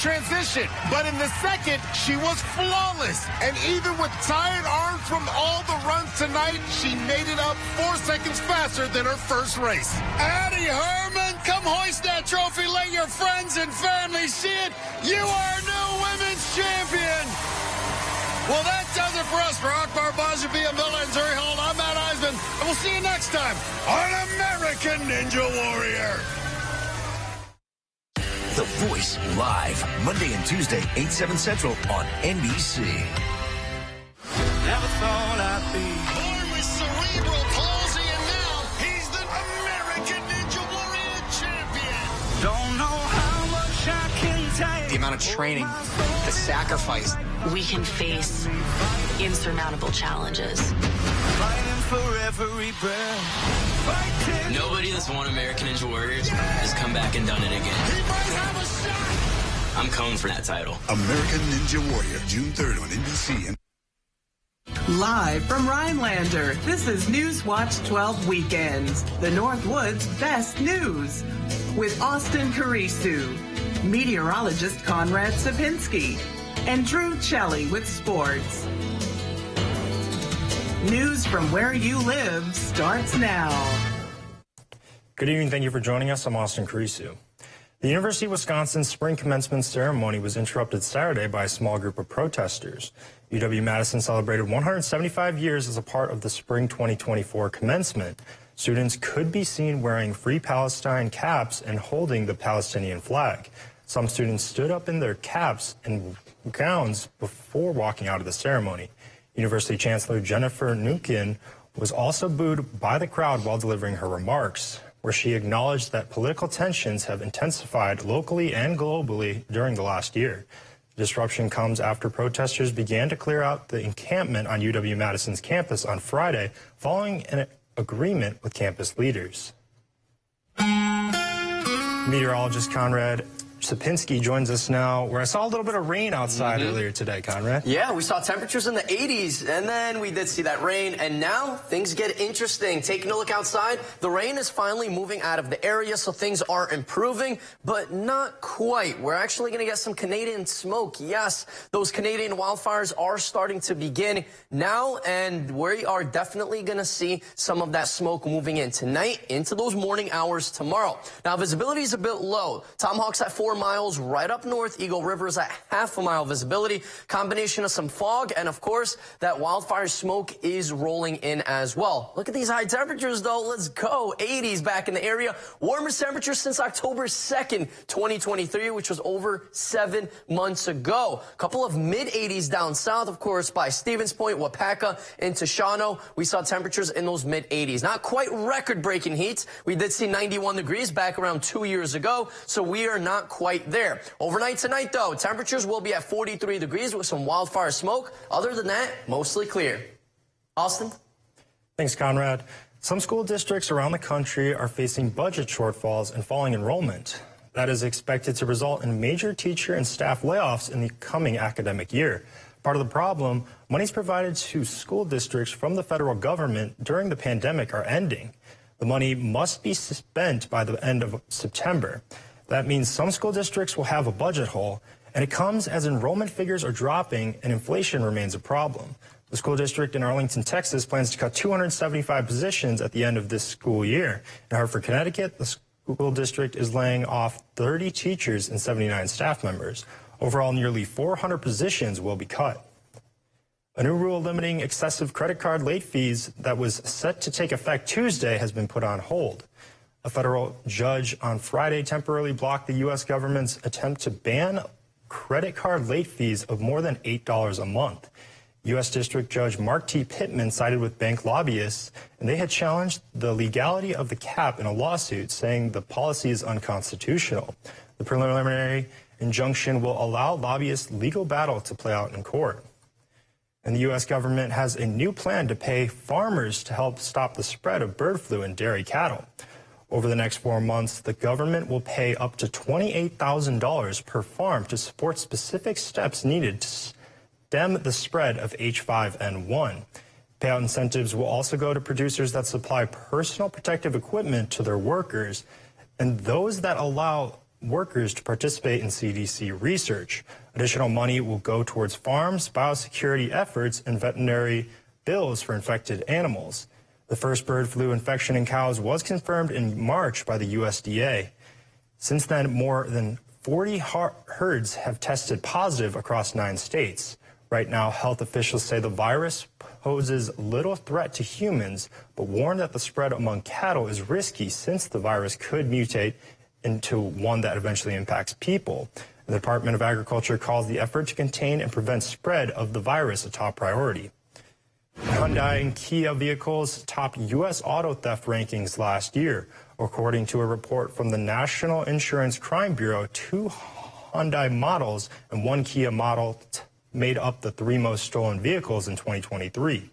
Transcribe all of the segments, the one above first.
transition, but in the second, she was flawless. And even with tired arms from all the runs tonight, she made it up 4 seconds faster than her first race. Addie Herman, come hoist that trophy. Let your friends and family see it. You are a new women's champion. Well, that does it for us. For Akbar Bajabia, Miller, and Zuri Hall, I'm Matt Eisman, and we'll see you next time on American Ninja Warrior. The Voice live, Monday and Tuesday, 8/7 Central on NBC. Never thought I'd be born with cerebral palsy, and now he's the American Ninja Warrior champion. Don't know how much I can take. The amount of training, the sacrifice. We can face insurmountable challenges. Fighting for every breath. Fighting. Nobody that's won American Ninja Warriors has come back and done it again. He might have a shot. I'm coming for that title. American Ninja Warrior, June 3rd on NBC. Live from Rhinelander, this is News Watch 12 Weekends, the Northwood's best news, with Austin Carisu, meteorologist Conrad Sapinski, and Drew Chelly with sports. News from where you live starts now. Good evening. Thank you for joining us. I'm Austin Carisu. The University of Wisconsin spring commencement ceremony was interrupted Saturday by a small group of protesters. UW-Madison celebrated 175 years as a part of the spring 2024 commencement. Students could be seen wearing Free Palestine caps and holding the Palestinian flag. Some students stood up in their caps and gowns before walking out of the ceremony. University Chancellor Jennifer Nukin was also booed by the crowd while delivering her remarks, where she acknowledged that political tensions have intensified locally and globally during the last year. The disruption comes after protesters began to clear out the encampment on UW-Madison's campus on Friday, following an agreement with campus leaders. Meteorologist Conrad Sapinski joins us now, where I saw a little bit of rain outside earlier today, Conrad. Yeah, we saw temperatures in the 80s, and then we did see that rain, and now things get interesting. Taking a look outside, the rain is finally moving out of the area, so things are improving, but not quite. We're actually going to get some Canadian smoke. Yes, those Canadian wildfires are starting to begin now, and we are definitely going to see some of that smoke moving in tonight into those morning hours tomorrow. Now, visibility is a bit low. Tomahawk's at 4 miles right up north. Eagle River is at half a mile visibility. Combination of some fog, and of course, that wildfire smoke is rolling in as well. Look at these high temperatures, though. Let's go. 80s back in the area. Warmest temperatures since October 2nd, 2023, which was over 7 months ago. A couple of mid-80s down south, of course, by Stevens Point, Wapaka, into Shawano. We saw temperatures in those mid-80s. Not quite record-breaking heat. We did see 91 degrees back around 2 years ago, so we are not quite there. Overnight tonight, though, temperatures will be at 43 degrees with some wildfire smoke. Other than that, mostly clear. Austin? Thanks, Conrad. Some school districts around the country are facing budget shortfalls and falling enrollment. That is expected to result in major teacher and staff layoffs in the coming academic year. Part of the problem, monies provided to school districts from the federal government during the pandemic are ending. The money must be spent by the end of September. That means some school districts will have a budget hole, and it comes as enrollment figures are dropping and inflation remains a problem. The school district in Arlington, Texas plans to cut 275 positions at the end of this school year. In Hartford, Connecticut, the school district is laying off 30 teachers and 79 staff members. Overall, nearly 400 positions will be cut. A new rule limiting excessive credit card late fees that was set to take effect Tuesday has been put on hold. A federal judge on Friday temporarily blocked the U.S. government's attempt to ban credit card late fees of more than $8 a month. U.S. District Judge Mark T. Pittman sided with bank lobbyists, and they had challenged the legality of the cap in a lawsuit, saying the policy is unconstitutional. The preliminary injunction will allow lobbyists' legal battle to play out in court. And the U.S. government has a new plan to pay farmers to help stop the spread of bird flu in dairy cattle. Over the next 4 months, the government will pay up to $28,000 per farm to support specific steps needed to stem the spread of H5N1. Payout incentives will also go to producers that supply personal protective equipment to their workers and those that allow workers to participate in CDC research. Additional money will go towards farms, biosecurity efforts, and veterinary bills for infected animals. The first bird flu infection in cows was confirmed in March by the USDA. Since then, more than 40 herds have tested positive across 9 states. Right now, health officials say the virus poses little threat to humans, but warn that the spread among cattle is risky since the virus could mutate into one that eventually impacts people. The Department of Agriculture calls the effort to contain and prevent spread of the virus a top priority. Hyundai and Kia vehicles topped U.S. auto theft rankings last year. According to a report from the National Insurance Crime Bureau, 2 Hyundai models and 1 Kia model made up the 3 most stolen vehicles in 2023.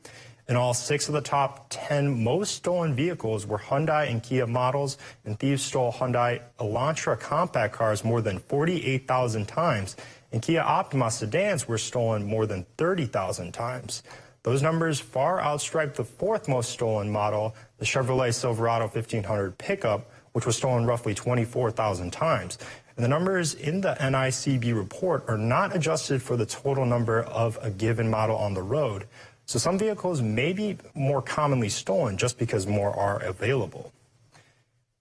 In all, 6 of the top 10 most stolen vehicles were Hyundai and Kia models, and thieves stole Hyundai Elantra compact cars more than 48,000 times, and Kia Optima sedans were stolen more than 30,000 times. Those numbers far outstrip the 4th most stolen model, the Chevrolet Silverado 1500 pickup, which was stolen roughly 24,000 times. And the numbers in the NICB report are not adjusted for the total number of a given model on the road. So some vehicles may be more commonly stolen just because more are available.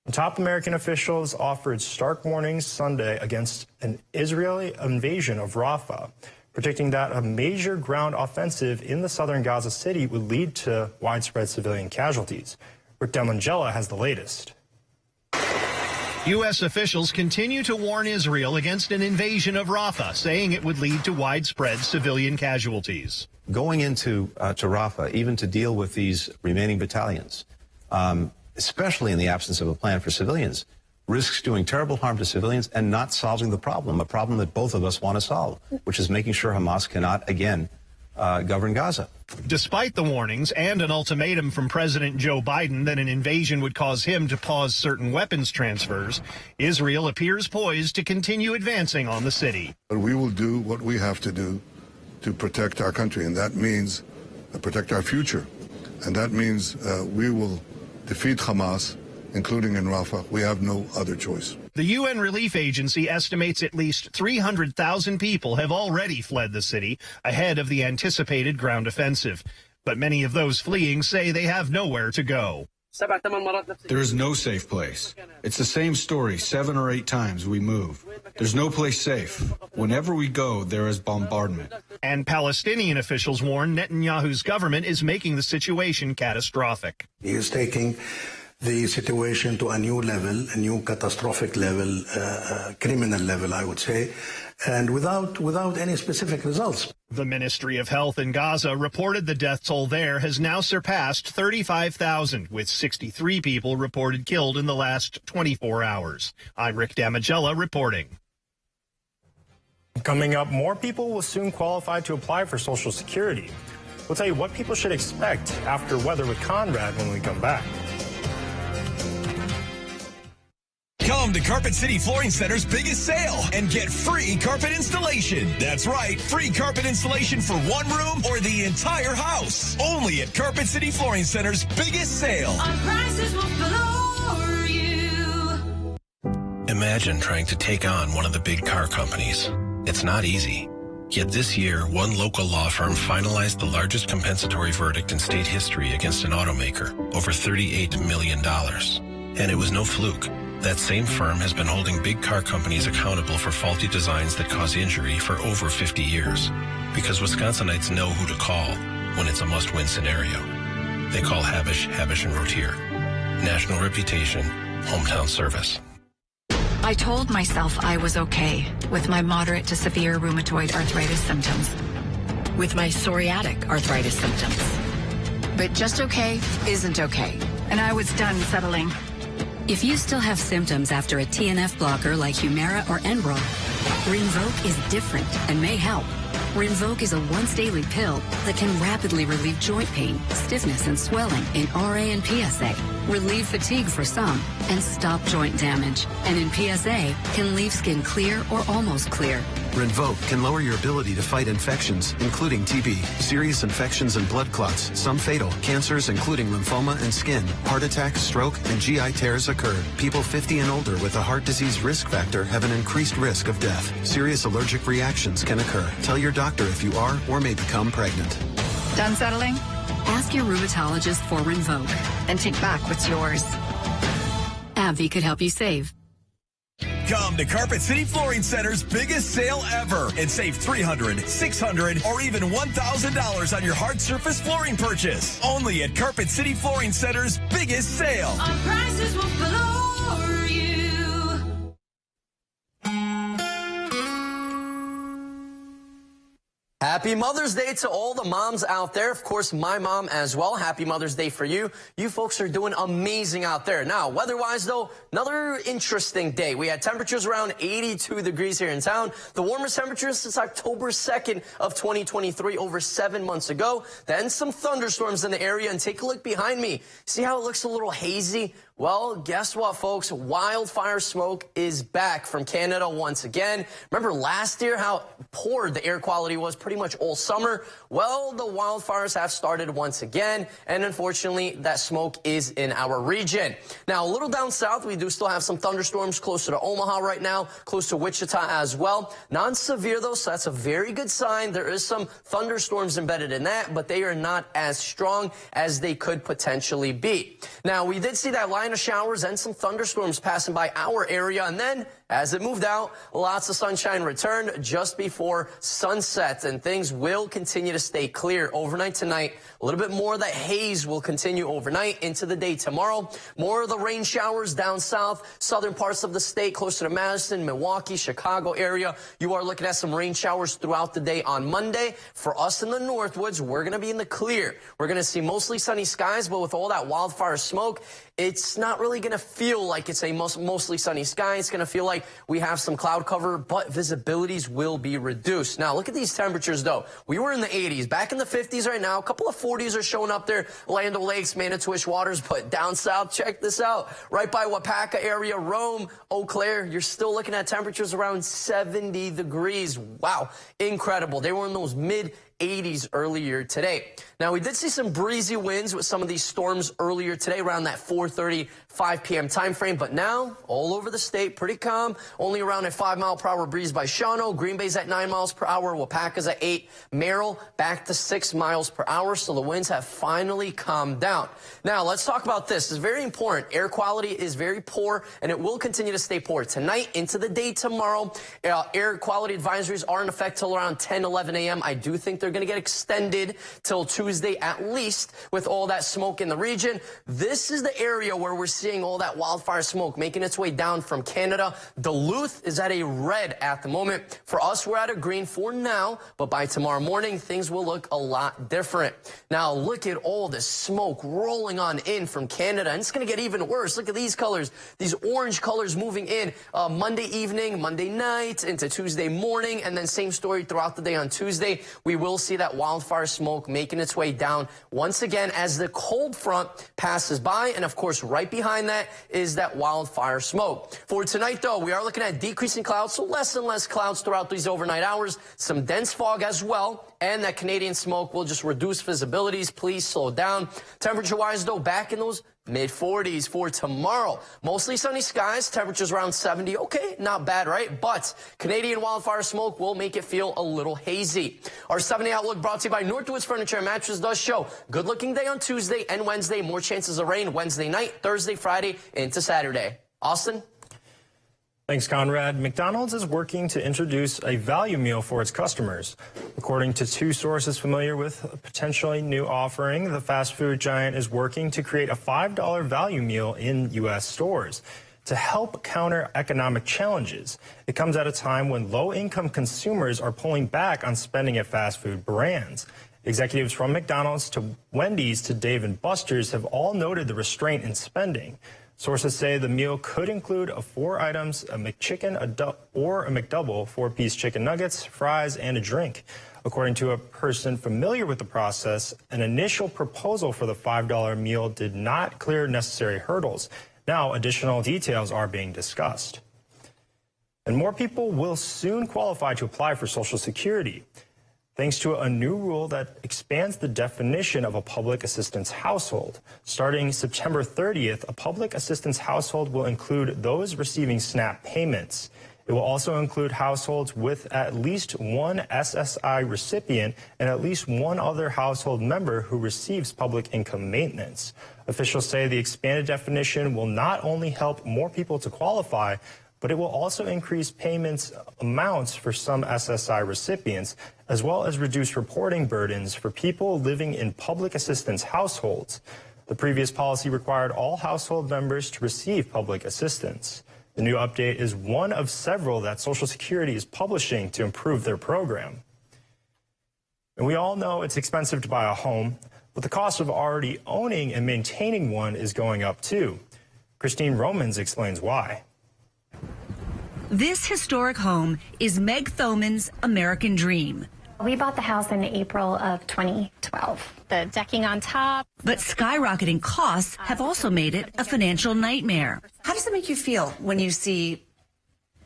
And top American officials offered stark warnings Sunday against an Israeli invasion of Rafah, predicting that a major ground offensive in the southern Gaza City would lead to widespread civilian casualties. Rick Demangela has the latest. U.S. officials continue to warn Israel against an invasion of Rafah, saying it would lead to widespread civilian casualties. Going into to Rafah, even to deal with these remaining battalions, especially in the absence of a plan for civilians, risks doing terrible harm to civilians and not solving the problem, a problem that both of us want to solve, which is making sure Hamas cannot again govern Gaza. Despite the warnings and an ultimatum from President Joe Biden that an invasion would cause him to pause certain weapons transfers, Israel appears poised to continue advancing on the city. But we will do what we have to do to protect our country, and that means protect our future. And that means we will defeat Hamas, including in Rafah. We have no other choice. The UN Relief Agency estimates at least 300,000 people have already fled the city ahead of the anticipated ground offensive. But many of those fleeing say they have nowhere to go. There is no safe place. It's the same story 7 or 8 times we move. There's no place safe. Whenever we go, there is bombardment. And Palestinian officials warn Netanyahu's government is making the situation catastrophic. He is taking the situation to a new level, a new catastrophic level, criminal level, I would say, and without any specific results. The Ministry of Health in Gaza reported the death toll there has now surpassed 35,000, with 63 people reported killed in the last 24 hours. I'm Rick Damagella reporting. Coming up, more people will soon qualify to apply for Social Security. We'll tell you what people should expect after weather with Conrad when we come back. Come to Carpet City Flooring Center's biggest sale and get free carpet installation. That's right, free carpet installation for one room or the entire house. Only at Carpet City Flooring Center's biggest sale. Our prices will floor you. Imagine trying to take on one of the big car companies. It's not easy. Yet this year, one local law firm finalized the largest compensatory verdict in state history against an automaker, over $38 million. And it was no fluke. That same firm has been holding big car companies accountable for faulty designs that cause injury for over 50 years. Because Wisconsinites know who to call when it's a must-win scenario. They call Habish, Habish & Rotier. National reputation, hometown service. I told myself I was okay with my moderate to severe rheumatoid arthritis symptoms, with my psoriatic arthritis symptoms. But just okay isn't okay, and I was done settling. If you still have symptoms after a TNF blocker like Humira or Enbrel, Rinvoq is different and may help. Rinvoq is a once-daily pill that can rapidly relieve joint pain, stiffness, and swelling in RA and PSA. relieve fatigue for some, and stop joint damage. And in PSA, can leave skin clear or almost clear. Rinvoq can lower your ability to fight infections, including TB, serious infections and blood clots, some fatal, cancers including lymphoma and skin, heart attack, stroke, and GI tears occur. People 50 and older with a heart disease risk factor have an increased risk of death. Serious allergic reactions can occur. Tell your doctor if you are or may become pregnant. Done settling? Ask your rheumatologist for Rinvoq and take back what's yours. AbbVie could help you save. Come to Carpet City Flooring Center's biggest sale ever and save $300, $600, or even $1,000 on your hard surface flooring purchase. Only at Carpet City Flooring Center's biggest sale. Our prices will floor you. Happy Mother's Day to all the moms out there. Of course, my mom as well. Happy Mother's Day for you. You folks are doing amazing out there. Now, weather-wise, though, another interesting day. We had temperatures around 82 degrees here in town. The warmest temperatures since October 2nd of 2023, over 7 months ago. Then some thunderstorms in the area. And take a look behind me. See how it looks a little hazy? Well, guess what, folks? Wildfire smoke is back from Canada once again. Remember last year how poor the air quality was pretty much all summer? Well, the wildfires have started once again, and unfortunately, that smoke is in our region. Now, a little down south, we do still have some thunderstorms closer to Omaha right now, close to Wichita as well. Non-severe, though, so that's a very good sign. There is some thunderstorms embedded in that, but they are not as strong as they could potentially be. Now, we did see that line of showers and some thunderstorms passing by our area, and then as it moved out, lots of sunshine returned just before sunset, and things will continue to stay clear overnight tonight. A little bit more of that haze will continue overnight into the day tomorrow. More of the rain showers down south, southern parts of the state, closer to Madison, Milwaukee, Chicago area. You are looking at some rain showers throughout the day on Monday. For us in the Northwoods, we're going to be in the clear. We're going to see mostly sunny skies, but with all that wildfire smoke, it's not really going to feel like it's a mostly sunny sky. It's going to feel like we have some cloud cover, but visibilities will be reduced. Now, look at these temperatures, though. We were in the 80s, back in the 50s right now. A couple of 40s are showing up there, Land O'Lakes, Manitowish Waters, but down south, check this out. Right by Wapaka area, Rome, Eau Claire, you're still looking at temperatures around 70 degrees. Wow, incredible. They were in those mid-80s earlier today. Now, we did see some breezy winds with some of these storms earlier today around that 4:30, 5 p.m. time frame, but now all over the state, pretty calm. Only around a 5-mile-per-hour breeze by Shawano. Green Bay's at 9 miles per hour. Wapaka's at 8. Merrill back to 6 miles per hour, so the winds have finally calmed down. Now, let's talk about this. It's very important. Air quality is very poor, and it will continue to stay poor tonight into the day tomorrow. Air quality advisories are in effect till around 10, 11 a.m. I do think they're going to get extended till Tuesday at least with all that smoke in the region. This is the area where we're seeing all that wildfire smoke making its way down from Canada. Duluth is at a red at the moment. For us, we're at a green for now, but by tomorrow morning, things will look a lot different. Now, look at all this smoke rolling on in from Canada, and it's going to get even worse. Look at these colors, these orange colors moving in Monday evening, Monday night, into Tuesday morning, and then same story throughout the day on Tuesday. We will see that wildfire smoke making its way down once again as the cold front passes by, and of course, right behind that is that wildfire smoke. For tonight, though, we are looking at decreasing clouds, so less and less clouds throughout these overnight hours, some dense fog as well, and that Canadian smoke will just reduce visibilities. Please slow down. Temperature-wise, though, back in those mid-40s for tomorrow. Mostly sunny skies, temperatures around 70. Okay, not bad, right? But Canadian wildfire smoke will make it feel a little hazy. Our 7-day outlook brought to you by Northwoods Furniture and Mattresses does show good-looking day on Tuesday and Wednesday. More chances of rain Wednesday night, Thursday, Friday, into Saturday. Austin? Thanks, Conrad. McDonald's is working to introduce a value meal for its customers. According to two sources familiar with a potentially new offering, the fast food giant is working to create a $5 value meal in U.S. stores to help counter economic challenges. It comes at a time when low-income consumers are pulling back on spending at fast food brands. Executives from McDonald's to Wendy's to Dave & Buster's have all noted the restraint in spending. Sources say the meal could include 4 items, a McChicken or a McDouble, 4-piece chicken nuggets, fries, and a drink. According to a person familiar with the process, an initial proposal for the $5 meal did not clear necessary hurdles. Now, additional details are being discussed. And more people will soon qualify to apply for Social Security, thanks to a new rule that expands the definition of a public assistance household. Starting September 30th, a public assistance household will include those receiving SNAP payments. It will also include households with at least one SSI recipient and at least one other household member who receives public income maintenance. Officials say the expanded definition will not only help more people to qualify, but it will also increase payments amounts for some SSI recipients, as well as reduce reporting burdens for people living in public assistance households. The previous policy required all household members to receive public assistance. The new update is one of several that Social Security is publishing to improve their program. And we all know it's expensive to buy a home, but the cost of already owning and maintaining one is going up too. Christine Romans explains why. This historic home is Meg Thoman's American dream. We bought the house in April of 2012. The decking on top. But skyrocketing costs have also made it a financial nightmare. How does it make you feel when you see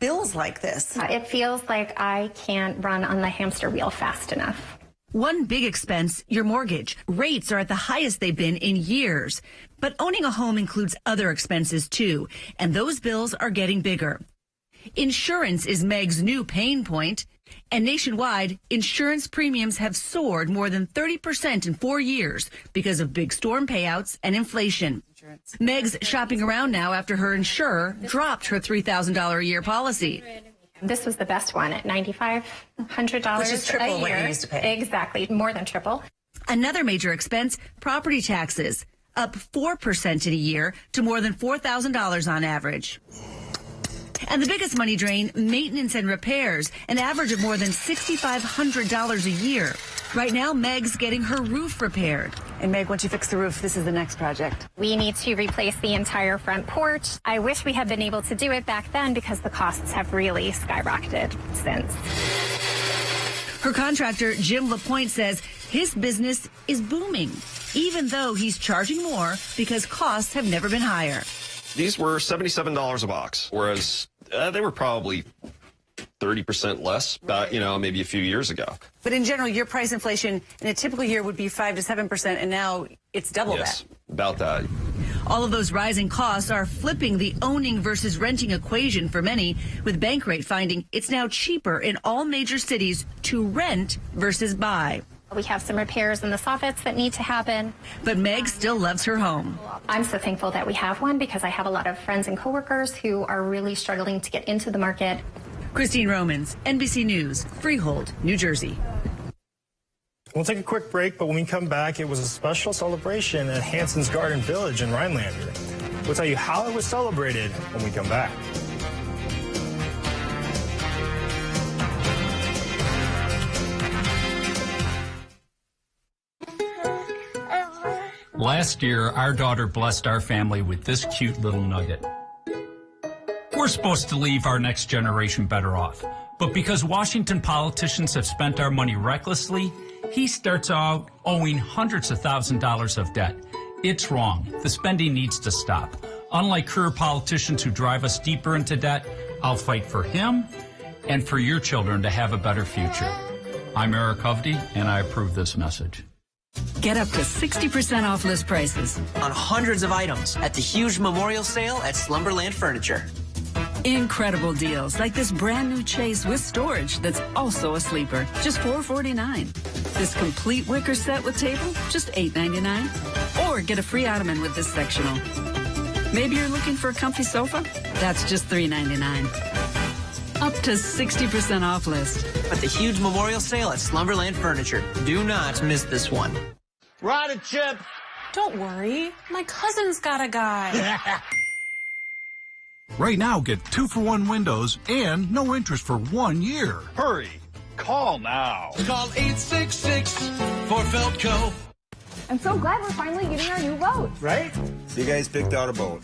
bills like this? It feels like I can't run on the hamster wheel fast enough. One big expense, your mortgage. Rates are at the highest they've been in years. But owning a home includes other expenses too, and those bills are getting bigger. Insurance is Meg's new pain point, and nationwide, insurance premiums have soared more than 30% in 4 years because of big storm payouts and inflation. Meg's shopping around now after her insurer dropped her $3,000 a year policy. This was the best one at $9,500 Which is triple a year. what you used to pay. Exactly, more than triple. Another major expense, property taxes, up 4% in a year to more than $4,000 on average. And the biggest money drain, maintenance and repairs, an average of more than $6,500 a year. Right now, Meg's getting her roof repaired. And Meg, once you fix the roof, this is the next project. We need to replace the entire front porch. I wish we had been able to do it back then because the costs have really skyrocketed since. Her contractor, Jim LaPointe, says his business is booming, even though he's charging more because costs have never been higher. These were $77 a box, whereas they were probably 30% less, maybe a few years ago. But in general, your price inflation in a typical year would be 5 to 7%, and now it's double yes, that. About that. All of those rising costs are flipping the owning versus renting equation for many, with Bankrate finding it's now cheaper in all major cities to rent versus buy. We have some repairs in the soffits that need to happen. But Meg still loves her home. I'm so thankful that we have one because I have a lot of friends and coworkers who are really struggling to get into the market. Christine Romans, NBC News, Freehold, New Jersey. We'll take a quick break, but when we come back, it was a special celebration at Hanson's Garden Village in Rhinelander. We'll tell you how it was celebrated when we come back. Last year, our daughter blessed our family with this cute little nugget. We're supposed to leave our next generation better off, but because Washington politicians have spent our money recklessly, he starts out owing hundreds of $1,000s of debt. It's wrong. The spending needs to stop. Unlike career politicians who drive us deeper into debt, I'll fight for him and for your children to have a better future. I'm Eric Hovde, and I approve this message. Get up to 60% off list prices on hundreds of items at the huge memorial sale at Slumberland Furniture. Incredible deals like this brand new Chase with storage that's also a sleeper, just $449. This complete wicker set with table, just $899. Or get a free ottoman with this sectional. Maybe you're looking for a comfy sofa? That's just $399. Up to 60% off list. At the huge memorial sale at Slumberland Furniture. Do not miss this one. Ride a chip. Don't worry. My cousin's got a guy. Right now, get 2-for-1 windows and no interest for 1 year. Hurry. Call now. Call 866 for Feltco. I'm so glad we're finally getting our new boat. Right? So you guys picked out a boat.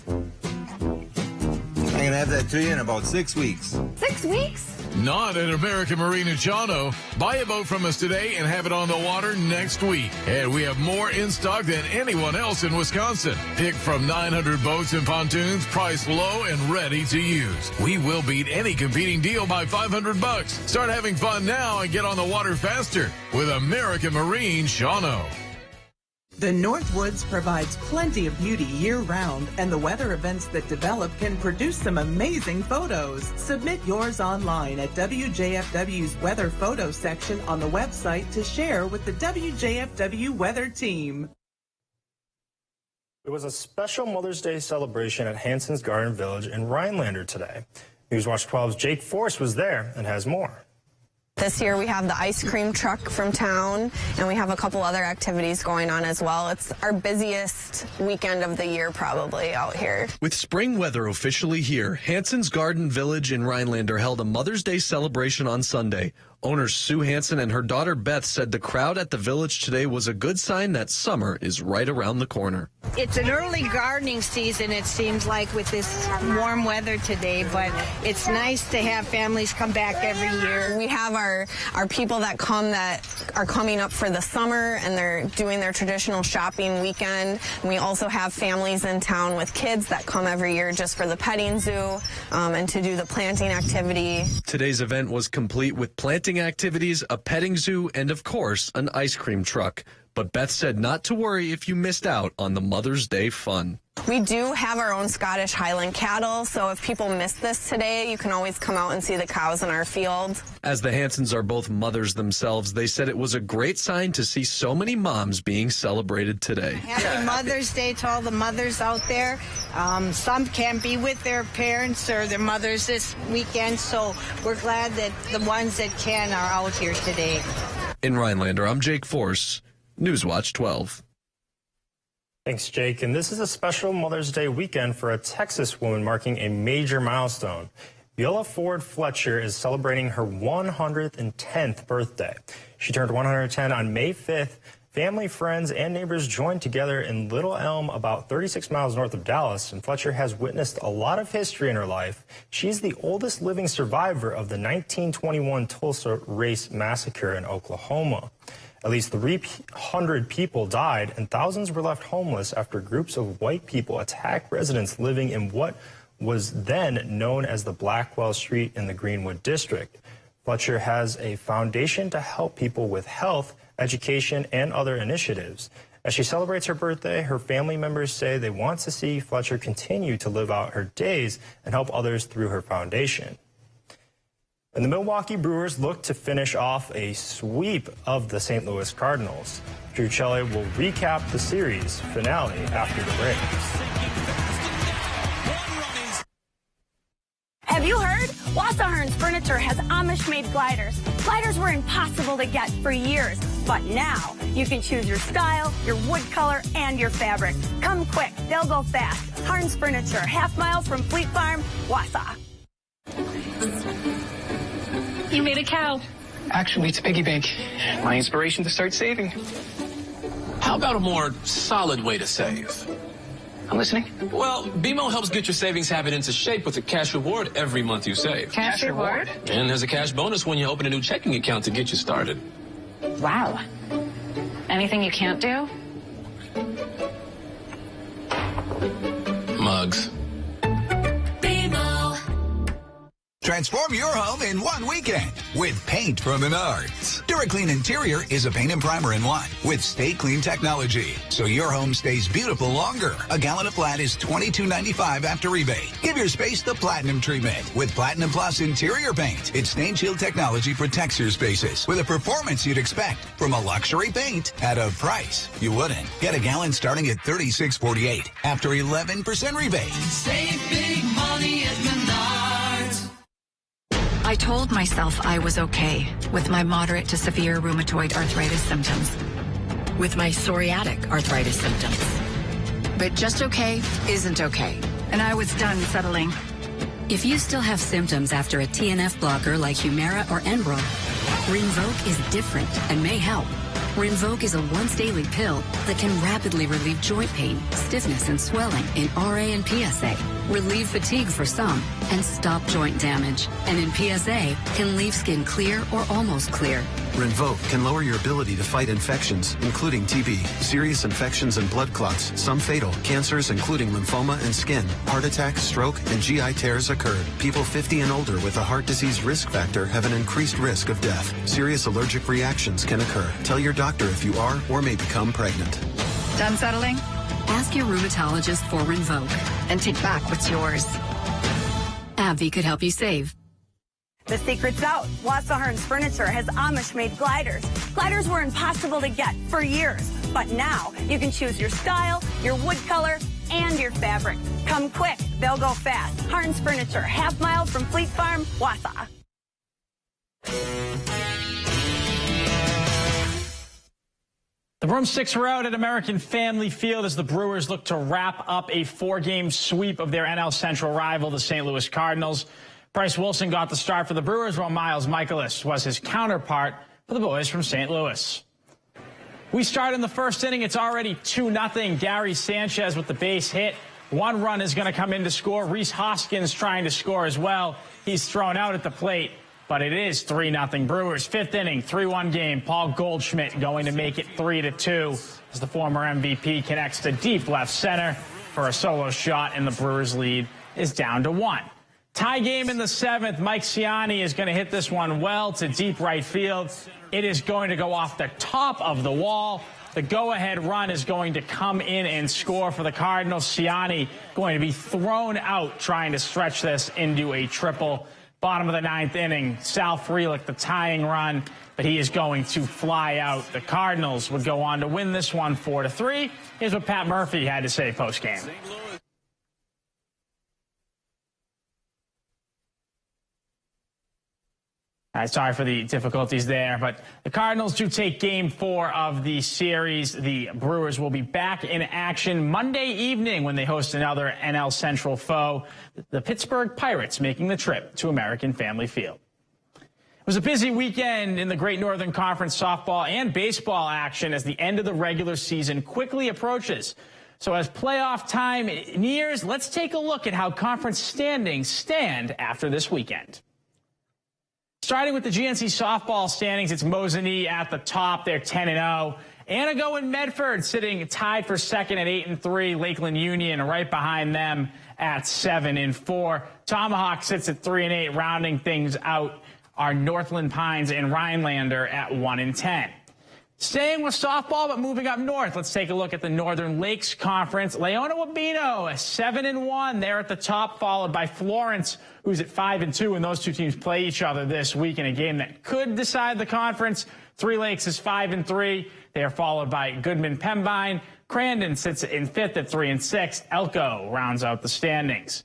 can have that to you in about 6 weeks. 6 weeks? Not at American Marine in Shawano. Buy a boat from us today and have it on the water next week. And we have more in stock than anyone else in Wisconsin. Pick from 900 boats and pontoons, priced low and ready to use. We will beat any competing deal by $500. Start having fun now and get on the water faster with American Marine Shawano. The Northwoods provides plenty of beauty year-round, and the weather events that develop can produce some amazing photos. Submit yours online at WJFW's weather photo section on the website to share with the WJFW weather team. It was a special Mother's Day celebration at Hanson's Garden Village in Rhinelander today. Newswatch 12's Jake Force was there and has more. This year we have the ice cream truck from town, and we have a couple other activities going on as well. It's our busiest weekend of the year probably out here. With spring weather officially here, Hanson's Garden Village in Rhinelander held a Mother's Day celebration on Sunday. Owner Sue Hanson and her daughter Beth said the crowd at the village today was a good sign that summer is right around the corner. It's an early gardening season, it seems like, with this warm weather today, but it's nice to have families come back every year. We have our people that are coming up for the summer, and they're doing their traditional shopping weekend. We also have families in town with kids that come every year just for the petting zoo and to do the planting activity. Today's event was complete with planting activities, a petting zoo, and of course, an ice cream truck. But Beth said not to worry if you missed out on the Mother's Day fun. We do have our own Scottish Highland cattle, so if people miss this today, you can always come out and see the cows in our field. As the Hansons are both mothers themselves, they said it was a great sign to see so many moms being celebrated today. Happy Mother's Day to all the mothers out there. Some can't be with their parents or their mothers this weekend, so we're glad that the ones that can are out here today. In Rhinelander, I'm Jake Force, Newswatch 12. Thanks, Jake. And this is a special Mother's Day weekend for a Texas woman marking a major milestone. Viola Ford Fletcher is celebrating her 110th birthday. She turned 110 on May 5th. Family, friends, and neighbors joined together in Little Elm, about 36 miles north of Dallas, and Fletcher has witnessed a lot of history in her life. She's the oldest living survivor of the 1921 Tulsa Race Massacre in Oklahoma. At least 300 people died and thousands were left homeless after groups of white people attacked residents living in what was then known as the Blackwell Street in the Greenwood District. Fletcher has a foundation to help people with health, education, and other initiatives. As she celebrates her birthday, her family members say they want to see Fletcher continue to live out her days and help others through her foundation. And the Milwaukee Brewers look to finish off a sweep of the St. Louis Cardinals. Drew Chelle will recap the series finale after the break. Have you heard? Wassahern's Furniture has Amish-made gliders. Gliders were impossible to get for years, but now you can choose your style, your wood color, and your fabric. Come quick, they'll go fast. Harn's Furniture, half-mile from Fleet Farm, Wausau. You made a cow. Actually, it's piggy bank. My inspiration to start saving. How about a more solid way to save? I'm listening. Well, BMO helps get your savings habit into shape with a cash reward every month you save. Cash reward? And there's a cash bonus when you open a new checking account to get you started. Wow. Anything you can't do? Mugs. Transform your home in one weekend with paint from Menards. DuraClean Interior is a paint and primer in one with Stay Clean technology, so your home stays beautiful longer. A gallon of flat is $22.95 after rebate. Give your space the Platinum treatment with Platinum Plus Interior paint. Its stain shield technology protects your spaces with a performance you'd expect from a luxury paint at a price you wouldn't. Get a gallon starting at $36.48 after 11% rebate. Save big money at Menards. I told myself I was okay with my moderate to severe rheumatoid arthritis symptoms, with my psoriatic arthritis symptoms. But just okay isn't okay, and I was done settling. If you still have symptoms after a TNF blocker like Humira or Enbrel, Rinvoq is different and may help. Rinvoq is a once-daily pill that can rapidly relieve joint pain, stiffness, and swelling in RA and PSA, relieve fatigue for some, and stop joint damage. And in PSA, can leave skin clear or almost clear. Rinvoq can lower your ability to fight infections, including TB, serious infections and blood clots, some fatal, cancers including lymphoma and skin, heart attack, stroke, and GI tears occurred. People 50 and older with a heart disease risk factor have an increased risk of death. Serious allergic reactions can occur. Tell your doctor if you are or may become pregnant. Done settling? Ask your rheumatologist for Rinvoq. And take back what's yours. AbbVie could help you save. The secret's out. Wassahern's Furniture has Amish-made gliders. Gliders were impossible to get for years, but now you can choose your style, your wood color, and your fabric. Come quick, they'll go fast. Harn's Furniture, half-mile from Fleet Farm, Wausau. The broomsticks were out at American Family Field as the Brewers look to wrap up a 4-game sweep of their NL Central rival, the St. Louis Cardinals. Bryce Wilson got the start for the Brewers, while Miles Michaelis was his counterpart for the boys from St. Louis. We start in the first inning. It's already 2-0. Gary Sanchez with the base hit. 1 run is going to come in to score. Rhys Hoskins trying to score as well. He's thrown out at the plate, but it is 3-0 Brewers. 5th inning, 3-1 game. Paul Goldschmidt going to make it 3-2 as the former MVP connects to deep left center for a solo shot, and the Brewers lead is down to 1. Tie game in the 7th. Mike Ciani is going to hit this one well to deep right field. It is going to go off the top of the wall. The go-ahead run is going to come in and score for the Cardinals. Ciani going to be thrown out trying to stretch this into a triple. Bottom of the 9th inning, Sal Frelick, the tying run, but he is going to fly out. The Cardinals would go on to win this one 4-3. Here's what Pat Murphy had to say post-game. Sorry for the difficulties there, but the Cardinals do take game 4 of the series. The Brewers will be back in action Monday evening when they host another NL Central foe, the Pittsburgh Pirates, making the trip to American Family Field. It was a busy weekend in the Great Northern Conference softball and baseball action as the end of the regular season quickly approaches. So as playoff time nears, let's take a look at how conference standings stand after this weekend. Starting with the GNC softball standings, it's Mosinee at the top. They're 10-0. Anago and Medford sitting tied for second at 8-3. Lakeland Union right behind them at 7-4. Tomahawk sits at 3-8. Rounding things out are Northland Pines and Rhinelander at 1-10. Staying with softball, but moving up north, let's take a look at the Northern Lakes Conference. Leona Wabeno, 7-1. They're at the top, followed by Florence, who's at 5-2, and those two teams play each other this week in a game that could decide the conference. Three Lakes is 5-3. They are followed by Goodman-Pembine. Crandon sits in 5th at 3-6. Elko rounds out the standings.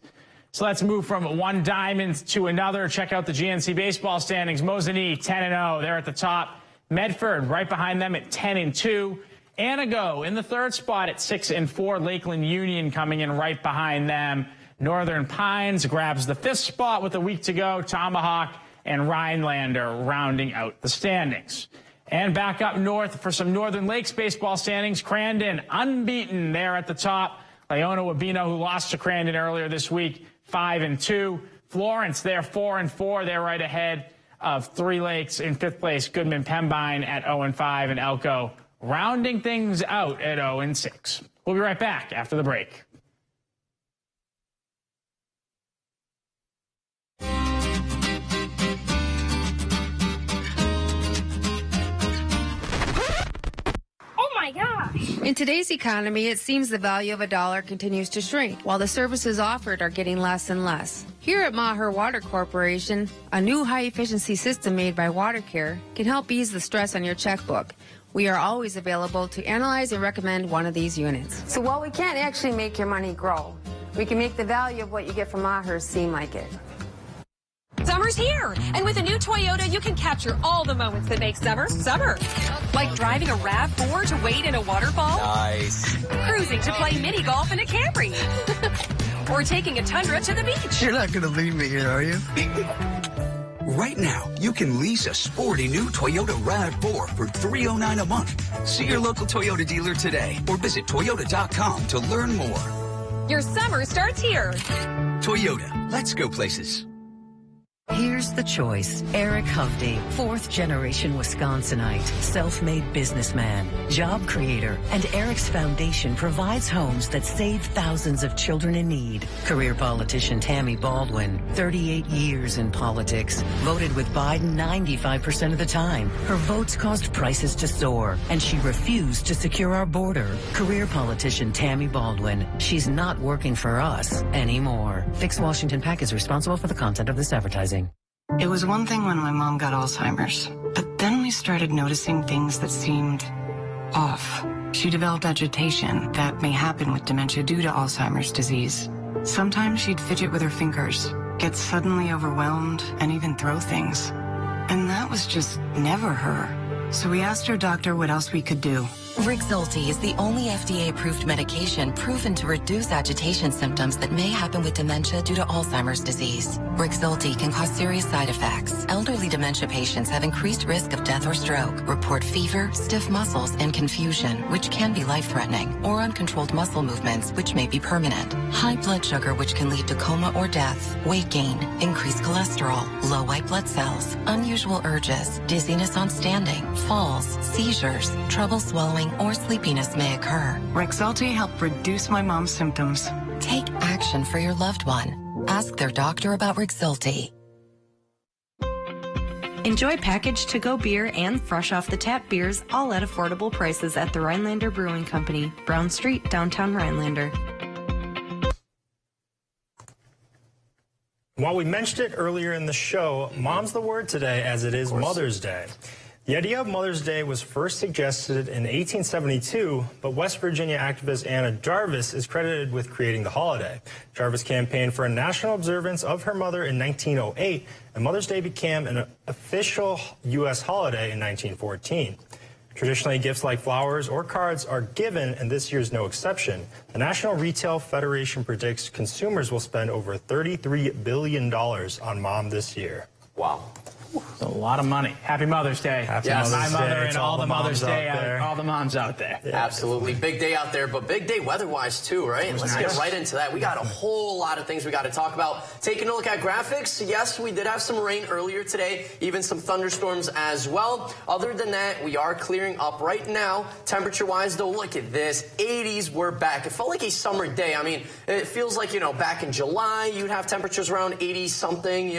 So let's move from one diamond to another. Check out the GNC baseball standings. Mosinee, 10-0. They're at the top. Medford right behind them at 10-2. Anago in the 3rd spot at 6-4. Lakeland Union coming in right behind them. Northern Pines grabs the 5th spot with a week to go. Tomahawk and Rhinelander rounding out the standings. And back up north for some Northern Lakes baseball standings. Crandon unbeaten there at the top. Leona Wabeno, who lost to Crandon earlier this week, 5-2. Florence, they're 4-4. They're right ahead of Three Lakes in 5th place. Goodman-Pembine at 0-5, and Elko rounding things out at 0-6. We'll be right back after the break. In today's economy, it seems the value of a dollar continues to shrink, while the services offered are getting less and less. Here at Maher Water Corporation, a new high-efficiency system made by WaterCare can help ease the stress on your checkbook. We are always available to analyze and recommend one of these units. So while we can't actually make your money grow, we can make the value of what you get from Maher seem like it. Summer's here, and with a new Toyota, you can capture all the moments that make summer, summer. Like driving a RAV4 to wade in a waterfall. Nice. Cruising to play mini golf in a Camry. Or taking a Tundra to the beach. You're not going to leave me here, are you? Right now, you can lease a sporty new Toyota RAV4 for $309 a month. See your local Toyota dealer today or visit Toyota.com to learn more. Your summer starts here. Toyota, let's go places. Here's the choice. Eric Hovde, fourth-generation Wisconsinite, self-made businessman, job creator, and Eric's foundation provides homes that save thousands of children in need. Career politician Tammy Baldwin, 38 years in politics, voted with Biden 95% of the time. Her votes caused prices to soar, and she refused to secure our border. Career politician Tammy Baldwin, she's not working for us anymore. Fix Washington PAC is responsible for the content of this advertising. It was one thing when my mom got Alzheimer's, but then we started noticing things that seemed off. She developed agitation that may happen with dementia due to Alzheimer's disease. Sometimes she'd fidget with her fingers, get suddenly overwhelmed, and even throw things. And that was just never her. So we asked her doctor what else we could do. Rexulti is the only FDA-approved medication proven to reduce agitation symptoms that may happen with dementia due to Alzheimer's disease. Rexulti can cause serious side effects. Elderly dementia patients have increased risk of death or stroke, report fever, stiff muscles, and confusion, which can be life-threatening, or uncontrolled muscle movements, which may be permanent. High blood sugar, which can lead to coma or death, weight gain, increased cholesterol, low white blood cells, unusual urges, dizziness on standing, falls, seizures, trouble swallowing, or sleepiness may occur. Rexulti helped reduce my mom's symptoms. Take action for your loved one. Ask their doctor about Rexulti. Enjoy packaged to-go beer and fresh off-the-tap beers, all at affordable prices at the Rhinelander Brewing Company, Brown Street, downtown Rhinelander. While we mentioned it earlier in the show, Mom's the word today, as it is Mother's Day. The idea of Mother's Day was first suggested in 1872, but West Virginia activist Anna Jarvis is credited with creating the holiday. Jarvis campaigned for a national observance of her mother in 1908, and Mother's Day became an official U.S. holiday in 1914. Traditionally, gifts like flowers or cards are given, and this year's no exception. The National Retail Federation predicts consumers will spend over $33 billion on Mom this year. Wow. That's a lot of money. Happy Mother's Day. Happy Mother's Day and all the Mother's Day, all the moms out there. Yeah. Absolutely. Big day out there, but big day weather-wise too, right? Let's get right into that. We got a whole lot of things we got to talk about. Taking a look at graphics, yes, we did have some rain earlier today, even some thunderstorms as well. Other than that, we are clearing up right now. Temperature-wise, though, look at this. 80s, we're back. It felt like a summer day. I mean, it feels like, back in July, you'd have temperatures around 80-something,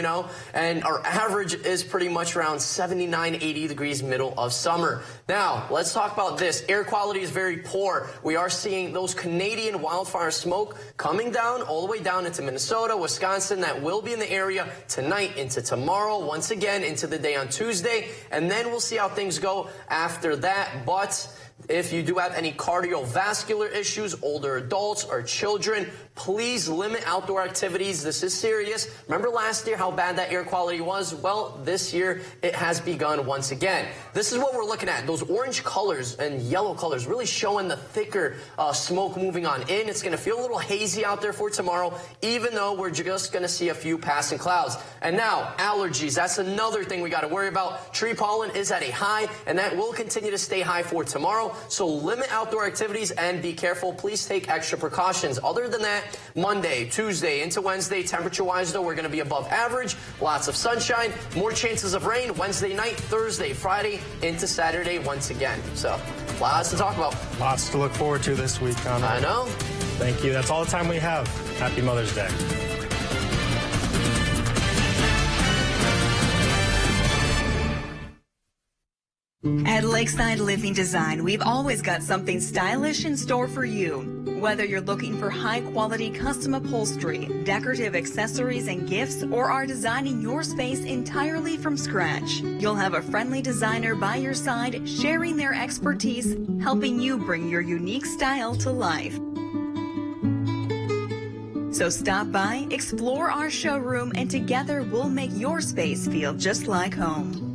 and our average is pretty much around 79, 80 degrees middle of summer. Now, let's talk about this. Air quality is very poor. We are seeing those Canadian wildfire smoke coming down all the way down into Minnesota, Wisconsin. That will be in the area tonight into tomorrow, once again into the day on Tuesday, and then we'll see how things go after that. But if you do have any cardiovascular issues, older adults or children, please limit outdoor activities. This is serious. Remember last year how bad that air quality was? Well, this year it has begun once again. This is what we're looking at. Those orange colors and yellow colors really showing the thicker smoke moving on in. It's going to feel a little hazy out there for tomorrow, even though we're just going to see a few passing clouds. And now, allergies. That's another thing we got to worry about. Tree pollen is at a high, and that will continue to stay high for tomorrow. So limit outdoor activities and be careful. Please take extra precautions. Other than that, Monday, Tuesday, into Wednesday, temperature-wise, though, we're going to be above average. Lots of sunshine, more chances of rain Wednesday night, Thursday, Friday, into Saturday once again. So, lots to talk about. Lots to look forward to this week, Connor. I know. Thank you. That's all the time we have. Happy Mother's Day. At Lakeside Living Design, we've always got something stylish in store for you. Whether you're looking for high-quality custom upholstery, decorative accessories and gifts, or are designing your space entirely from scratch, you'll have a friendly designer by your side sharing their expertise, helping you bring your unique style to life. So stop by, explore our showroom, and together we'll make your space feel just like home.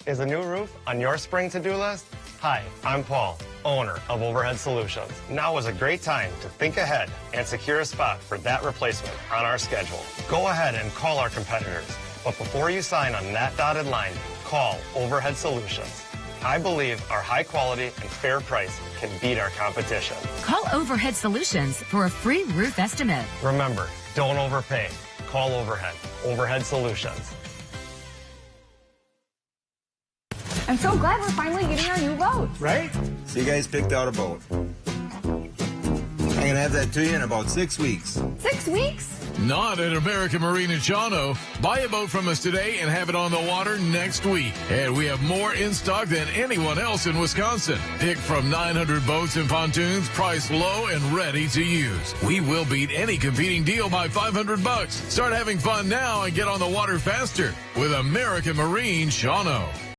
Is a new roof on your spring to-do list? Hi, I'm Paul, owner of Overhead Solutions. Now is a great time to think ahead and secure a spot for that replacement on our schedule. Go ahead and call our competitors, but before you sign on that dotted line, call Overhead Solutions. I believe our high quality and fair price can beat our competition. Call Overhead Solutions for a free roof estimate. Remember, don't overpay. Call Overhead. Overhead Solutions. I'm so glad we're finally getting our new boat. Right? So you guys picked out a boat. I'm going to have that to you in about 6 weeks. 6 weeks? Not at American Marine in Shawano. Buy a boat from us today and have it on the water next week. And we have more in stock than anyone else in Wisconsin. Pick from 900 boats and pontoons, priced low and ready to use. We will beat any competing deal by $500. Start having fun now and get on the water faster with American Marine Shawano.